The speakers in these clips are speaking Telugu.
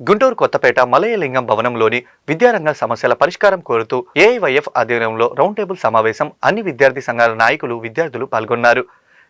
గుంటూరు కొత్తపేట మలయలింగం భవనంలోని విద్యారంగ సమస్యల పరిష్కారం కోరుతూ ఏఐవైఎఫ్ ఆధ్వర్యంలో రౌండ్ టేబుల్ సమావేశం అన్ని విద్యార్థి సంఘాల నాయకులు విద్యార్థులు పాల్గొన్నారు.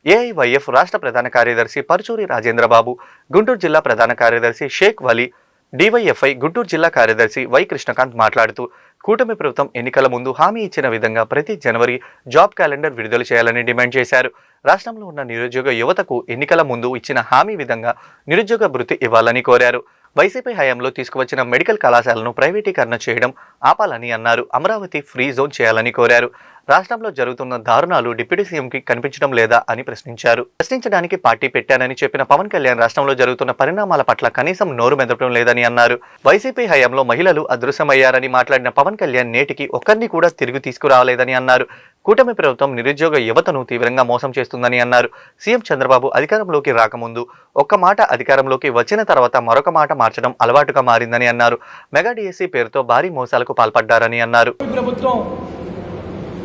ఏఐవైఎఫ్ రాష్ట్ర ప్రధాన కార్యదర్శి పరుచూరి రాజేంద్రబాబు, గుంటూరు జిల్లా ప్రధాన కార్యదర్శి షేక్ వలీ, డివైఎఫ్ఐ గుంటూరు జిల్లా కార్యదర్శి వై కృష్ణకాంత్ మాట్లాడుతూ కూటమి ప్రభుత్వం ఎన్నికల ముందు హామీ ఇచ్చిన విధంగా ప్రతి జనవరి జాబ్ క్యాలెండర్ విడుదల చేయాలని డిమాండ్ చేశారు. రాష్ట్రంలో ఉన్న నిరుద్యోగ యువతకు ఎన్నికల ముందు ఇచ్చిన హామీ విధంగా నిరుద్యోగ భృతి ఇవ్వాలని కోరారు. వైసీపీ హయాంలో తీసుకువచ్చిన మెడికల్ కళాశాలను ప్రైవేటీకరణ చేయడం ఆపాలని అన్నారు. అమరావతి ఫ్రీ జోన్ చేయాలని కోరారు. రాష్ట్రంలో జరుగుతున్న దారుణాలు డిప్యూటీ సీఎంకి కనిపించడం లేదా అని ప్రశ్నించారు. ప్రశ్నించడానికి పార్టీ పెట్టానని చెప్పిన పవన్ కళ్యాణ్ రాష్ట్రంలో జరుగుతున్న పరిణామాల పట్ల కనీసం నోరు మెదపడం లేదని అన్నారు. వైసీపీ హయాంలో మహిళలు అదృశ్యమయ్యారని మాట్లాడిన పవన్ కళ్యాణ్ నేటికి ఒక్కరిని కూడా తిరిగి తీసుకురాలేదని అన్నారు. కూటమి ప్రభుత్వం నిరుద్యోగ యువతను తీవ్రంగా మోసం చేస్తుందని అన్నారు. సీఎం చంద్రబాబు అధికారంలోకి రాకముందు ఒక్క మాట, అధికారంలోకి వచ్చిన తర్వాత మరొక మాట మార్చడం అలవాటుగా మారిందని అన్నారు. మెగా డిఎస్సీ పేరుతో భారీ మోసాలకు పాల్పడ్డారని అన్నారు.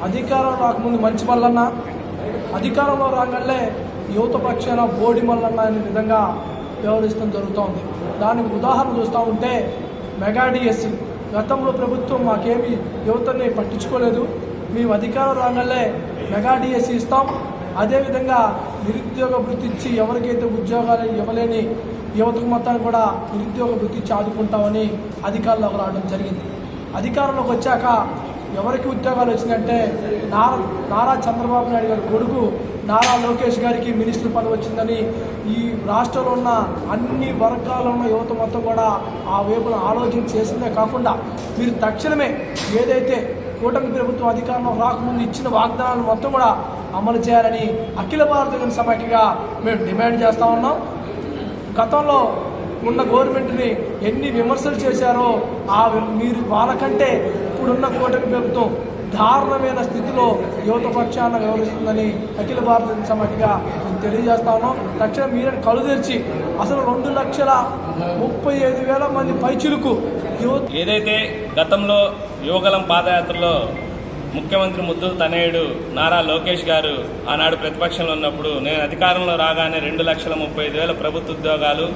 అధికారం రాకముందు మంచి మల్లన్న, అధికారంలో రాగానే యువత పక్షాన బోడి మల్లన్న అనే విధంగా వ్యవహరిస్తూ జరుగుతోంది. దానికి ఉదాహరణ చూస్తూ ఉంటే మెగా డిఎస్సీ గతంలో ప్రభుత్వం మాకేమీ యువతని పట్టించుకోలేదు, మేము అధికారం రాగానే మెగా డిఎస్సీ ఇస్తాం, అదేవిధంగా నిరుద్యోగ వృత్తి ఇచ్చి ఎవరికైతే ఉద్యోగాలు ఇవ్వలేని యువతకు మొత్తాన్ని కూడా నిరుద్యోగ వృత్తి ఇచ్చి ఆదుకుంటామని అధికారంలోకి రావడం జరిగింది. అధికారంలోకి వచ్చాక ఎవరికి ఉద్యోగాలు వచ్చిందంటే నారా చంద్రబాబు నాయుడు గారి కొడుకు నారా లోకేష్ గారికి మినిస్టర్ పదవి వచ్చిందని ఈ రాష్ట్రంలో ఉన్న అన్ని వర్గాల్లో ఉన్న యువత మొత్తం కూడా ఆ వైపున ఆలోచన చేసిందే కాకుండా మీరు తక్షణమే ఏదైతే కూటమి ప్రభుత్వం అధికారంలో రాకముందు ఇచ్చిన వాగ్దానాలను మొత్తం కూడా అమలు చేయాలని అఖిల భారత సమైక్యగా మేము డిమాండ్ చేస్తూ ఉన్నాం. గతంలో ఉన్న గవర్నమెంట్ని ఎన్ని విమర్శలు చేశారో మీరు వాళ్ళకంటే ఇప్పుడున్న కూటమి ప్రభుత్వం దారుణమైన స్థితిలో యువత పక్షాన వ్యవహరిస్తుందని అఖిల భారత సమైక్యగా తెలియజేస్తా ఉన్నాం. తక్షణం మీరే కళ్ళు తెరిచి అసలు 2,35,000 మంది పైచిలుకు యువత ఏదైతే గతంలో యువగలం పాదయాత్రలో ముఖ్యమంత్రి ముద్దు తనయుడు నారా లోకేష్ గారు ఆనాడు ప్రతిపక్షంలో ఉన్నప్పుడు నేను అధికారంలో రాగానే 2,35,000 ప్రభుత్వ ఉద్యోగాలు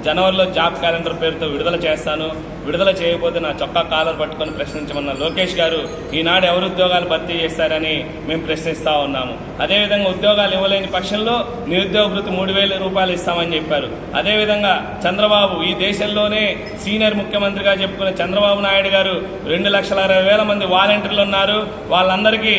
జనవరిలో జాబ్ క్యాలెండర్ పేరుతో విడుదల చేస్తాను, విడుదల చేయకపోతే నా చొక్కా కాలర్ పట్టుకొని ప్రశ్నించమన్న లోకేష్ గారు ఈనాడు ఎవరు ఉద్యోగాలు భర్తీ చేస్తారని మేము ప్రశ్నిస్తూ ఉన్నాము. అదేవిధంగా ఉద్యోగాలు ఇవ్వలేని పక్షంలో నిరుద్యోగ భృతి 3,000 రూపాయలు ఇస్తామని చెప్పారు. అదేవిధంగా చంద్రబాబు ఈ దేశంలోనే సీనియర్ ముఖ్యమంత్రిగా చెప్పుకునే చంద్రబాబు నాయుడు గారు 2,60,000 మంది వాలంటీర్లు ఉన్నారు, వాళ్ళందరికీ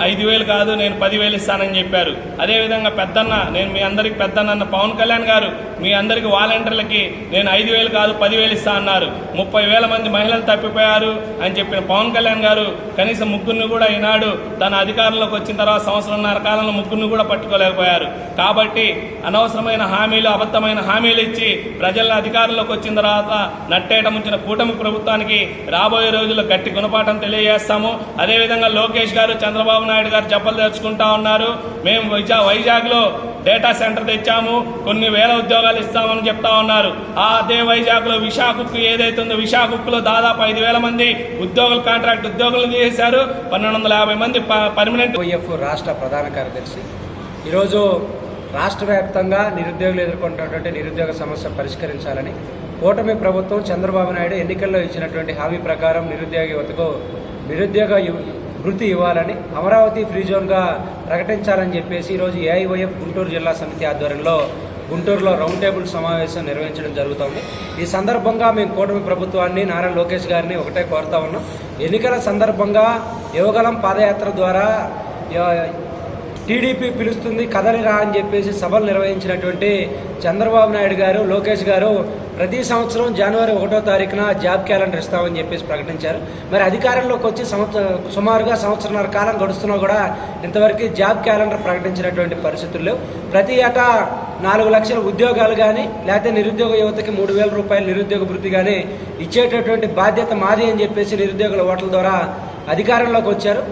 5,000 కాదు నేను 10,000 ఇస్తానని చెప్పారు. అదేవిధంగా పెద్దన్న, నేను మీ అందరికి పెద్దన్న పవన్ కళ్యాణ్ గారు మీ అందరికి వాలంటీర్లకి నేను 5,000 కాదు 10,000 ఇస్తా అన్నారు. 30,000 మంది మహిళలు తప్పిపోయారు అని చెప్పిన పవన్ కళ్యాణ్ గారు కనీసం ముగ్గురిని కూడా ఈనాడు తన అధికారంలోకి వచ్చిన తర్వాత సంవత్సరంన్నర కాలంలో ముగ్గురిని కూడా పట్టుకోలేకపోయారు. కాబట్టి అనవసరమైన హామీలు, అబద్ధమైన హామీలు ఇచ్చి ప్రజల అధికారంలోకి వచ్చిన తర్వాత నట్టేట ముంచిన కూటమి ప్రభుత్వానికి రాబోయే రోజుల్లో గట్టి గుణపాఠం తెలియజేస్తాము. అదేవిధంగా లోకేష్ గారు, చంద్రబాబు నాయుడు గారు చెప్పలు తెచ్చుకుంటా ఉన్నారు. మేము వైజాగ్లో డేటా సెంటర్ తెచ్చాము, కొన్ని వేల ఉద్యోగాలు ఇస్తామని చెప్తా ఉన్నారు. అదే వైజాగ్లో విశాఖ ఉక్కు ఏదైతే ఉందో విశాఖ ఉక్కులో దాదాపు 5,000 మంది ఉద్యోగులు కాంట్రాక్ట్ ఉద్యోగులు తీసేశారు. 1,250 మంది పర్మనెంట్. వైఎఫ్ రాష్ట్ర ప్రధాన కార్యదర్శి ఈరోజు రాష్ట్ర వ్యాప్తంగా నిరుద్యోగులు ఎదుర్కొంటున్నటువంటి నిరుద్యోగ సమస్య పరిష్కరించాలని కూటమి ప్రభుత్వం చంద్రబాబు నాయుడు ఎన్నికల్లో ఇచ్చినటువంటి హామీ ప్రకారం నిరుద్యోగ యువతకు నిరుద్యోగ వృత్తి ఇవ్వాలని, అమరావతి ఫ్రీ జోన్గా ప్రకటించాలని చెప్పేసి ఈరోజు ఏఐవైఎఫ్ గుంటూరు జిల్లా సమితి ఆధ్వర్యంలో గుంటూరులో రౌండ్ టేబుల్ సమావేశం నిర్వహించడం జరుగుతుంది. ఈ సందర్భంగా మేము కూటమి ప్రభుత్వాన్ని, నారా లోకేష్ గారిని ఒకటే కోరుతా ఉన్నాం. ఎన్నికల సందర్భంగా యువగలం పాదయాత్ర ద్వారా టీడీపీ పిలుస్తుంది కదలిరా అని చెప్పేసి సభలు నిర్వహించినటువంటి చంద్రబాబు నాయుడు గారు, లోకేష్ గారు ప్రతి సంవత్సరం జనవరి 1వ తారీఖున జాబ్ క్యాలెండర్ ఇస్తామని చెప్పేసి ప్రకటించారు. మరి అధికారంలోకి వచ్చి సుమారుగా సంవత్సరన్నర కాలం గడుస్తున్నా కూడా ఇంతవరకు జాబ్ క్యాలెండర్ ప్రకటించినటువంటి పరిస్థితుల్లో ప్రతి ఏటా 4 లక్షల ఉద్యోగాలు కానీ లేకపోతే నిరుద్యోగ యువతకి 3,000 రూపాయలు నిరుద్యోగ వృత్తి కానీ ఇచ్చేటటువంటి బాధ్యత మాది అని చెప్పేసి నిరుద్యోగుల ఓట్ల ద్వారా అధికారంలోకి వచ్చారు.